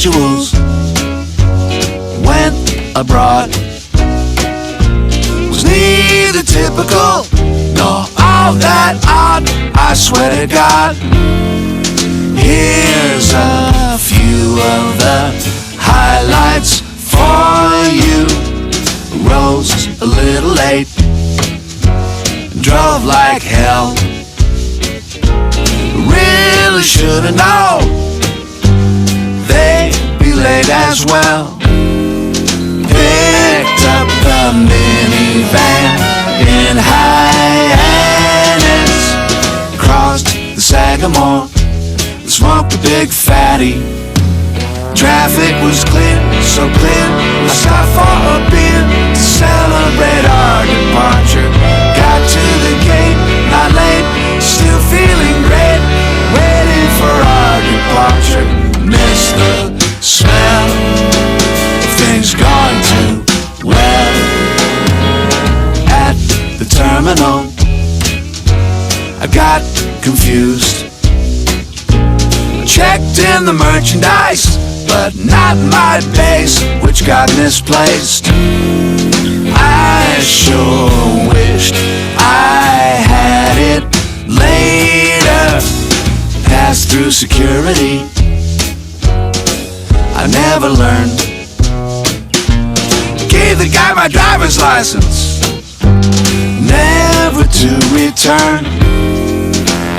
casuals went abroad was neither typical nor all that odd, I swear to God. Here's a few of the highlights for you. Rose a little late, drove like hell. Really should've known they'd be late as well. Picked up the minivan in Hyannis, crossed the Sagamore, smoked a big fatty. Traffic was clear, so clear, we stopped for a beer to celebrate our departure. Got to the gate, not late, still feeling great, waiting for our departure. Missed the smell, things gone too well. At the terminal, I got confused. Checked in the merchandise, but not my base, which got misplaced. I sure wished I had it later. Passed through security, I never learned. Gave the guy my driver's license, never to return.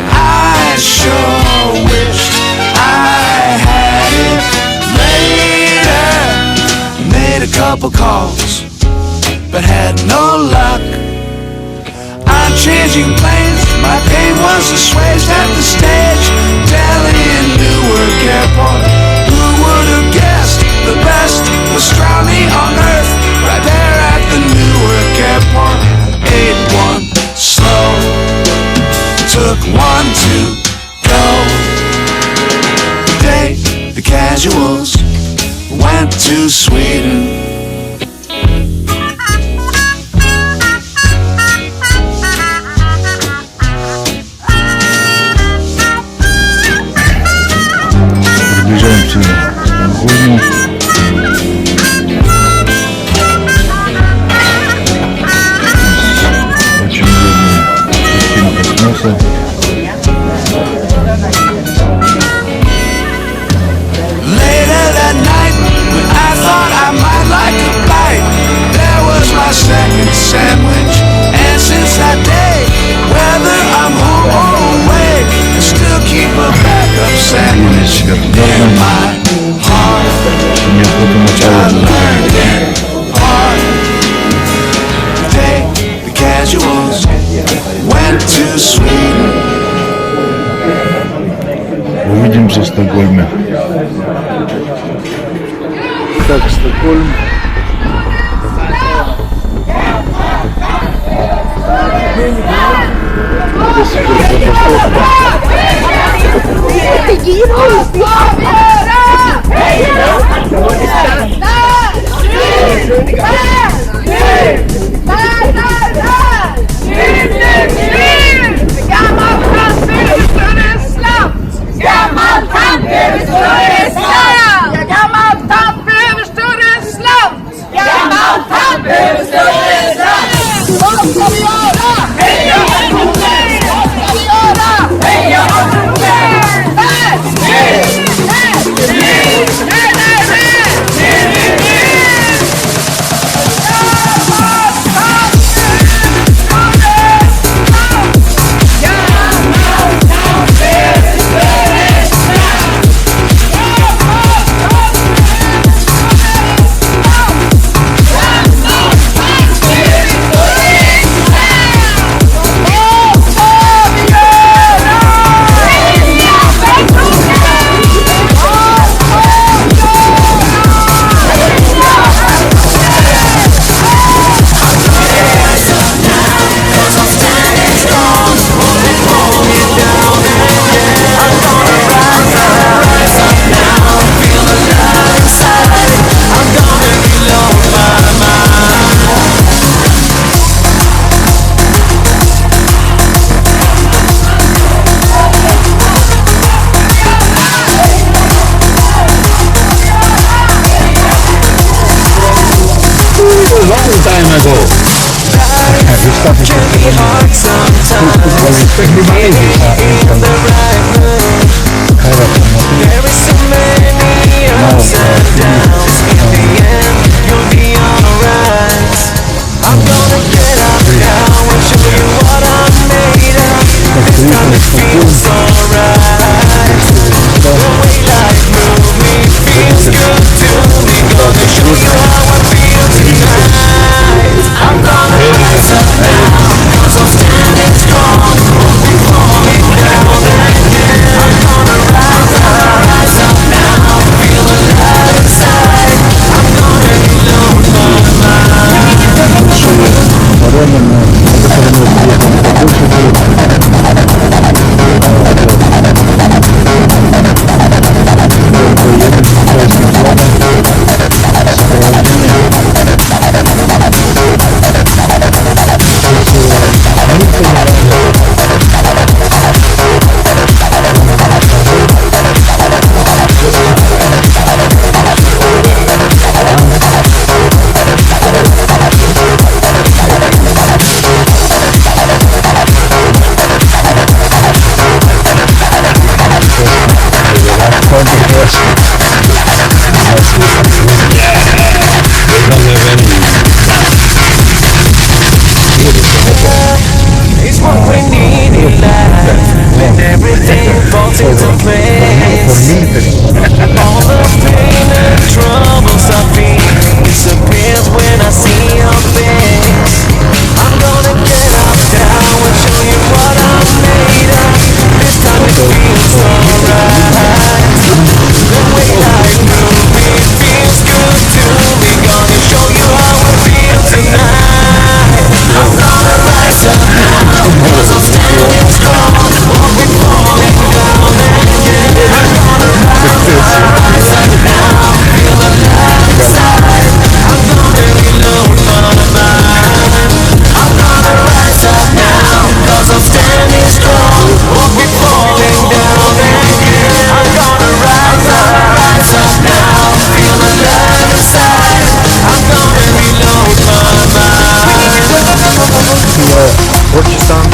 I sure wished I had it later. Made a couple calls, but had no luck. I'm changing planes, my pain was assuaged at the stage. Delhi and Newark Airport, who would have guessed the best was drowning on earth right there at the Newark Airport. 8-1 slow, took 1 to go. The casuals went to Sweden. Приближаемся к Стокгольму. Очень удобная картинка с носа. Second sandwich, and since that day, whether I'm home or away, I still keep a backup sandwich in my heart. I learned it hard. They, the casuals, went to Sweden. Увидимся в Стокгольме. Так, Стокгольм. Gammal tant, större slav! can be hard sometimes. Getting in the right mood. There is so many ups and downs. In the end, you'll be alright. I'm gonna get up now and show you what I'm made of. This time it feels alright. The way life moves me feels good to me. Gonna show you how I feel tonight. I'm gonna rise up now, 'cause I'm standing strong. Won't be falling down again. I'm gonna rise up now, feel alive inside. I'm gonna reload my mind. It's what we need in life, when everything falls into place. All the pain and troubles I feel disappears when I see your face. I'm gonna get up now and show you what I'm made of. This time it feels alright. The way life moves me feels good to me. Gonna show you how I feel tonight. I'm gonna rise up now, 'cause I'm standing strong. Won't be falling down again. I'm gonna rise up now, feel alive inside. I'm gonna reload my mind. I'm gonna rise up now, 'cause I'm standing strong. Won't be falling down again. I'm gonna rise up now, feel alive inside. I'm gonna reload my mind. Pakistan,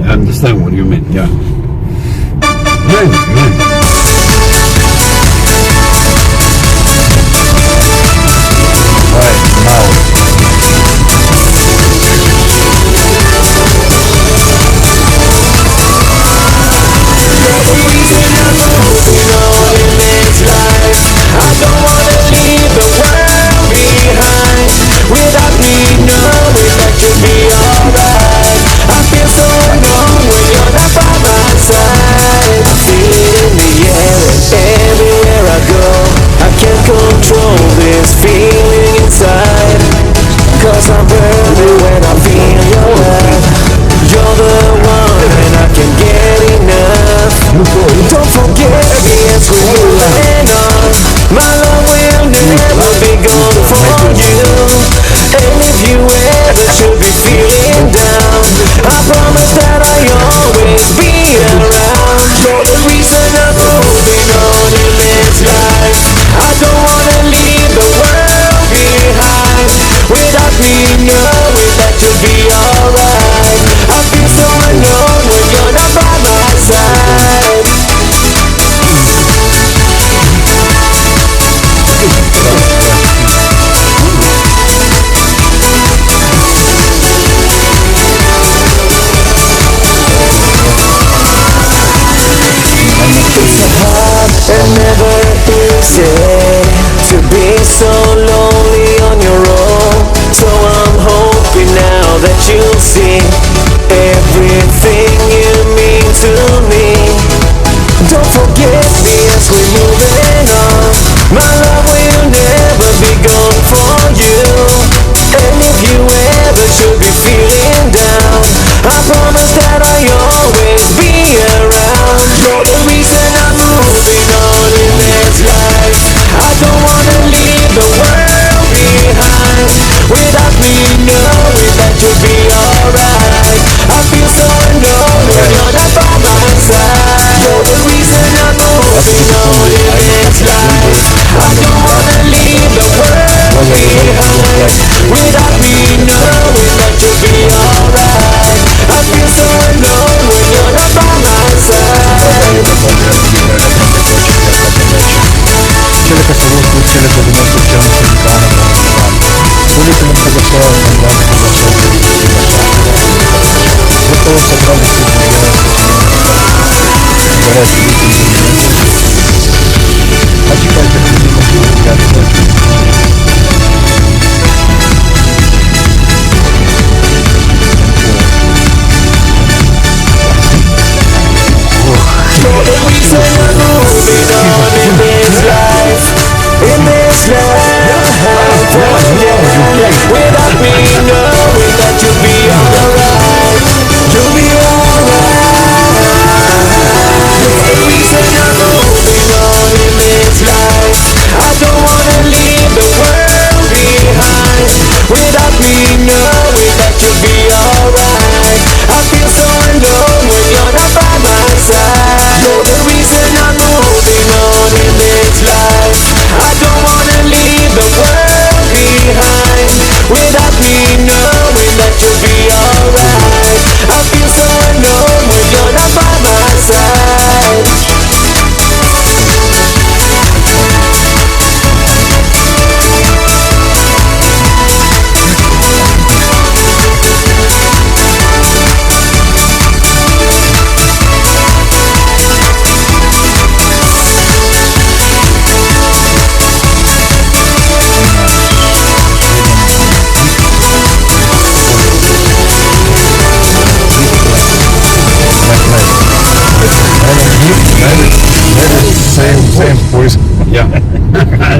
I understand what you mean, yeah. right now. I feel so alone when you're not by my side. I feel in the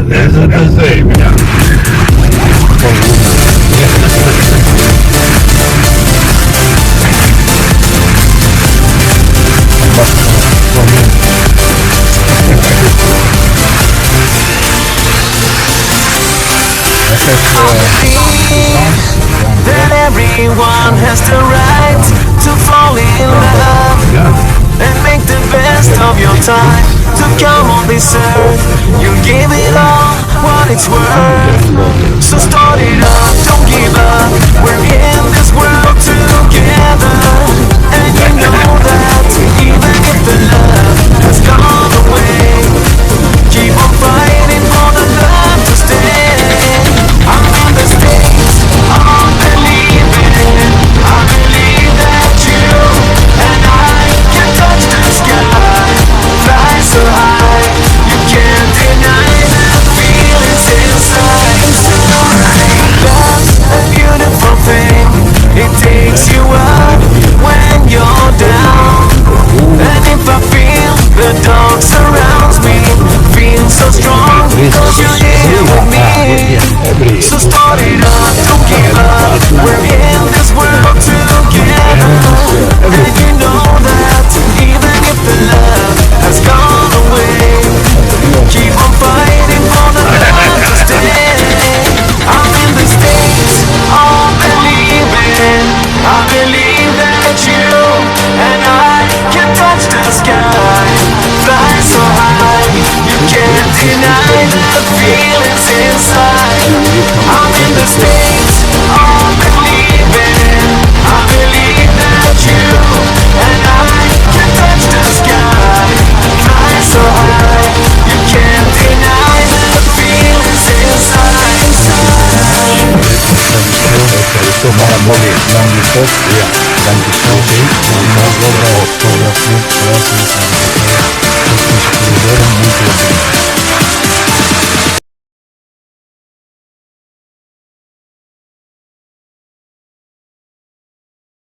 This is the same, yeah. That everyone has the right to fall in love and make the best of your time. To come on this earth, you give it all what it's worth. So start it up, don't give up. We're in this world together, and you know that even if the love has gone away, keep on fighting for the love to stay. I'm in the States, I'm believing. I believe that you and I can touch the sky, fly so high. You can't deny the feelings inside. Love's a beautiful thing. It takes you up when you're down. And if I feel the dark surrounds me, feel so strong because you're here with me. So start it up, don't give up. We're in this world together, and you know that even if the love has gone away, keep on fighting for the love to stay. I'm in the States, I'm believing. I believe that you and I can touch the sky, fly so high. You can't deny the feelings inside. I'm in the States, I'm believing. I believe that you and I can touch the sky, fly so high. You can't deny the feelings inside. To mala boli, nam wysok, ja, tam wysok, mam dobra fotografia.